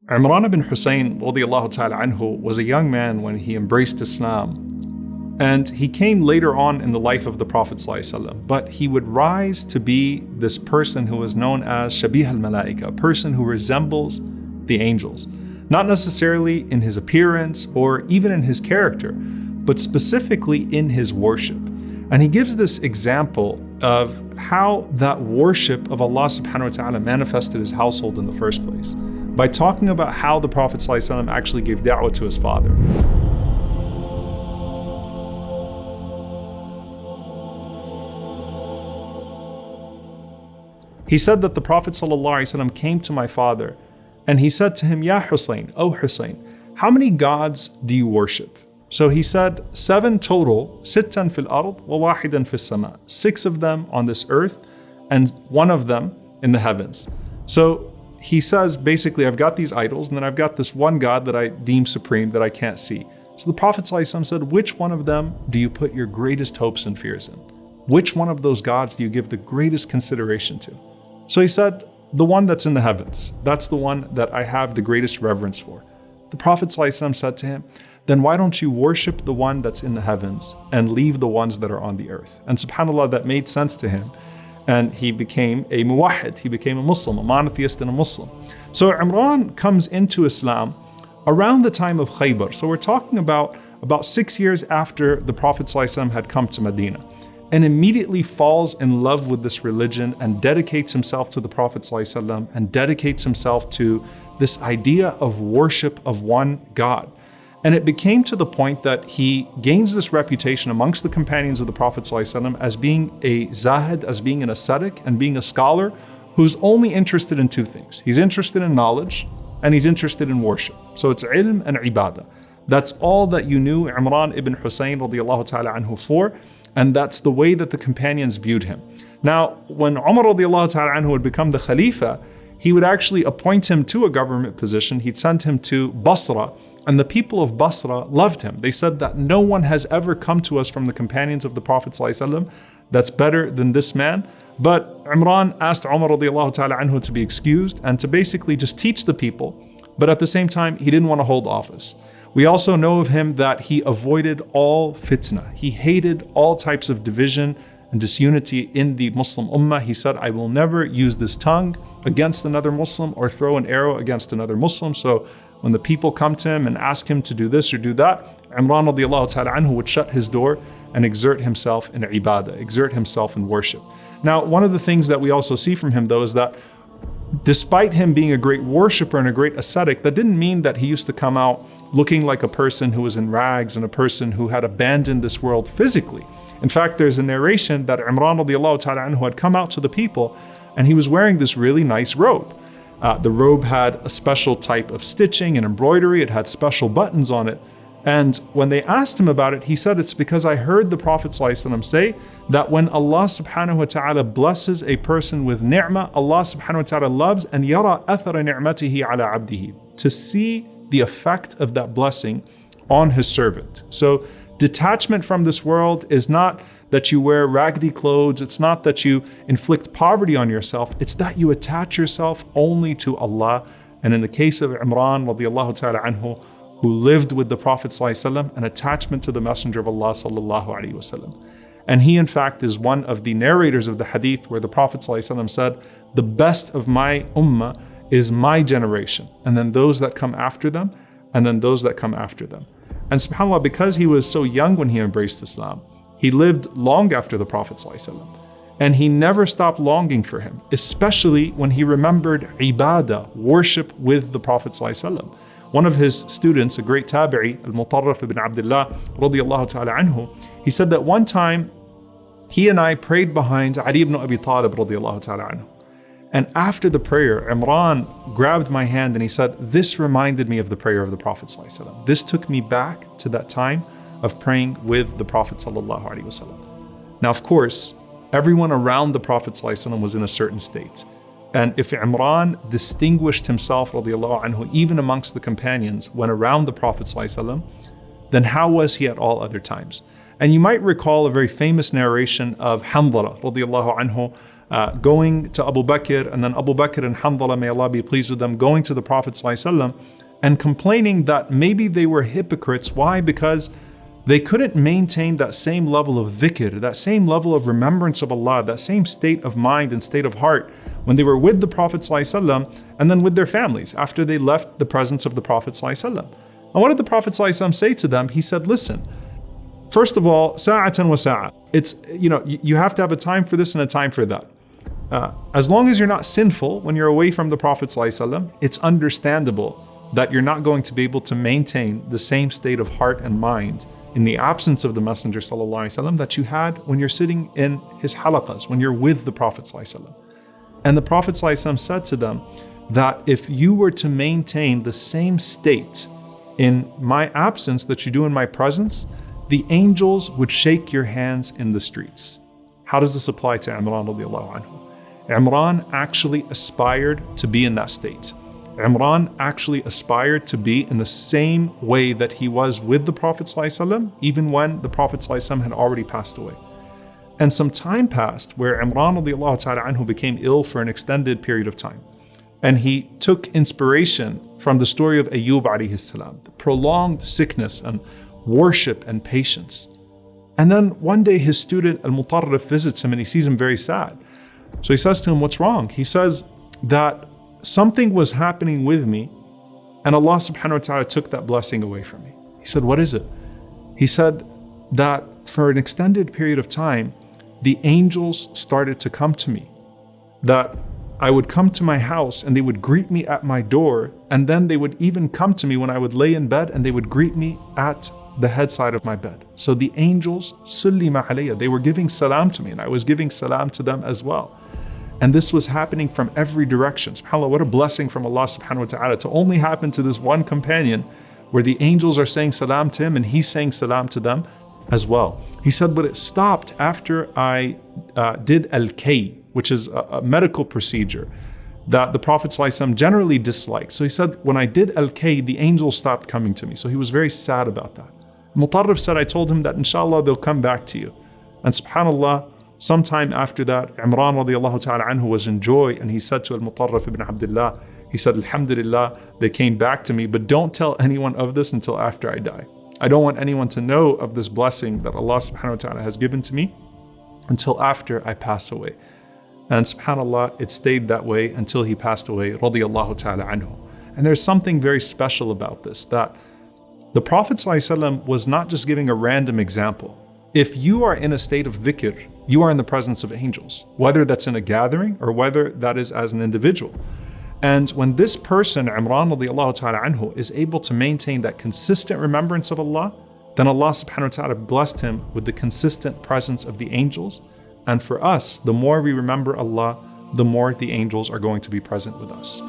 Imran ibn Husain radiallahu ta'ala anhu was a young man when he embraced Islam. And he came later on in the life of the Prophet ﷺ, but he would rise to be this person who was known as Shabih al-malaa'ikah, a person who resembles the angels. Not necessarily in his appearance or even in his character, but specifically in his worship. And he gives this example of how that worship of Allah subhanahu wa ta'ala manifested his household in the first place, by talking about how the Prophet ﷺ actually gave da'wah to his father. He said that the Prophet ﷺ came to my father and he said to him, Ya Husayn, O Husayn, how many gods do you worship? So he said, 7 total, sittan fil ard wa wahidan fis sama, 6 of them on this earth and 1 of them in the heavens. So he says, basically, I've got these idols and then I've got this one God that I deem supreme that I can't see. So the Prophet ﷺ said, which one of them do you put your greatest hopes and fears in? Which one of those gods do you give the greatest consideration to? So he said, the one that's in the heavens. That's the one that I have the greatest reverence for. The Prophet ﷺ said to him, then why don't you worship the one that's in the heavens and leave the ones that are on the earth? And subhanAllah, that made sense to him. And he became a muwahid, he became a Muslim, a monotheist and a Muslim. So Imran comes into Islam around the time of Khaybar. So we're talking about 6 years after the Prophet ﷺ had come to Medina, and immediately falls in love with this religion and dedicates himself to the Prophet ﷺ and dedicates himself to this idea of worship of one God. And it became to the point that he gains this reputation amongst the companions of the Prophet ﷺ as being a zahid, as being an ascetic and being a scholar who's only interested in 2 things. He's interested in knowledge and he's interested in worship. So it's ilm and ibadah. That's all that you knew Imran ibn Husain radiallahu ta'ala anhu for. And that's the way that the companions viewed him. Now, when Umar radiallahu ta'ala anhu would become the Khalifa, he would actually appoint him to a government position. He'd send him to Basra, and the people of Basra loved him. They said that no one has ever come to us from the companions of the Prophet ﷺ that's better than this man. But Imran asked Umar radiallahu ta'ala anhu to be excused and to basically just teach the people. But at the same time, he didn't want to hold office. We also know of him that he avoided all fitna. He hated all types of division and disunity in the Muslim ummah. He said, I will never use this tongue against another Muslim or throw an arrow against another Muslim. So when the people come to him and ask him to do this or do that, Imran radiallahu ta'ala anhu would shut his door and exert himself in ibadah, exert himself in worship. Now, one of the things that we also see from him though is that despite him being a great worshiper and a great ascetic, that didn't mean that he used to come out looking like a person who was in rags and a person who had abandoned this world physically. In fact, there's a narration that Imran radiallahu ta'ala anhu had come out to the people and he was wearing this really nice robe. The robe had a special type of stitching and embroidery. It had special buttons on it. And when they asked him about it, he said, it's because I heard the Prophet ﷺ say that when Allah subhanahu wa ta'ala blesses a person with ni'mah, Allah subhanahu wa ta'ala loves and yara athara ni'matihi ala abdihi, to see the effect of that blessing on his servant. So detachment from this world is not that you wear raggedy clothes. It's not that you inflict poverty on yourself. It's that you attach yourself only to Allah. And in the case of Imran radiallahu ta'ala anhu, who lived with the Prophet ﷺ, an attachment to the Messenger of Allah sallallahu alaihi wasallam. And he in fact is one of the narrators of the hadith where the Prophet ﷺ said, the best of my ummah is my generation, and then those that come after them, and then those that come after them. And subhanAllah, because he was so young when he embraced Islam, he lived long after the Prophet ﷺ, and he never stopped longing for him, especially when he remembered ibadah, worship with the Prophet ﷺ. One of his students, a great tabi'i, al-Mutarraf ibn Abdullah radiallahu ta'ala anhu, he said that one time he and I prayed behind Ali ibn Abi Talib radiallahu ta'ala anhu. And after the prayer, Imran grabbed my hand and he said, this reminded me of the prayer of the Prophet ﷺ. This took me back to that time of praying with the Prophet ﷺ. Now, of course, everyone around the Prophet ﷺ was in a certain state. And if Imran distinguished himself, radiallahu anhu, even amongst the companions when around the Prophet ﷺ, then how was he at all other times? And you might recall a very famous narration of Hanzala, radiallahu anhu, going to Abu Bakr, and then Abu Bakr and Hanzala, may Allah be pleased with them, going to the Prophet ﷺ and complaining that maybe they were hypocrites. Why? Because they couldn't maintain that same level of dhikr, that same level of remembrance of Allah, that same state of mind and state of heart when they were with the Prophet ﷺ and then with their families after they left the presence of the Prophet ﷺ. And what did the Prophet ﷺ say to them? He said, listen, first of all, sa'atan wa sa'a. It's, you have to have a time for this and a time for that. As long as you're not sinful when you're away from the Prophet ﷺ, it's understandable that you're not going to be able to maintain the same state of heart and mind in the absence of the Messenger ﷺ that you had when you're sitting in his halaqas, when you're with the Prophet ﷺ. And the Prophet ﷺ said to them that if you were to maintain the same state in my absence that you do in my presence, the angels would shake your hands in the streets. How does this apply to Imran radiallahu anhu? Imran actually aspired to be in that state. Imran actually aspired to be in the same way that he was with the Prophet ﷺ, even when the Prophet ﷺ had already passed away. And some time passed where Imran radiallahu ta'ala anhu became ill for an extended period of time. And he took inspiration from the story of Ayyub alayhi salam, the prolonged sickness and worship and patience. And then one day his student Al-Mutarrif visits him and he sees him very sad. So he says to him, what's wrong? He says that something was happening with me and Allah subhanahu wa ta'ala took that blessing away from me. He said, what is it? He said that for an extended period of time, the angels started to come to me. That I would come to my house and they would greet me at my door, and then they would even come to me when I would lay in bed and they would greet me at the head side of my bed. So the angels, sullima alayya, they were giving salam to me and I was giving salam to them as well. And this was happening from every direction. SubhanAllah, what a blessing from Allah subhanahu wa ta'ala to only happen to this one companion where the angels are saying salam to him and he's saying salam to them as well. He said, but it stopped after I did al-kay, which is a medical procedure that the Prophet ﷺ generally disliked. So he said, when I did al-kay, the angels stopped coming to me. So he was very sad about that. Mutarrif said, I told him that inshallah they'll come back to you. And subhanAllah, sometime after that, Imran radiallahu ta'ala anhu was in joy and he said to Al-Mutarrif ibn Abdullah, he said, Alhamdulillah, they came back to me, but don't tell anyone of this until after I die. I don't want anyone to know of this blessing that Allah subhanahu wa ta'ala has given to me until after I pass away. And subhanAllah, it stayed that way until he passed away, radiallahu ta'ala anhu. And there's something very special about this, that the Prophet ﷺ was not just giving a random example. If you are in a state of dhikr, you are in the presence of angels, whether that's in a gathering or whether that is as an individual. And when this person, Imran radiallahu ta'ala anhu, is able to maintain that consistent remembrance of Allah, then Allah subhanahu wa ta'ala blessed him with the consistent presence of the angels. And for us, the more we remember Allah, the more the angels are going to be present with us.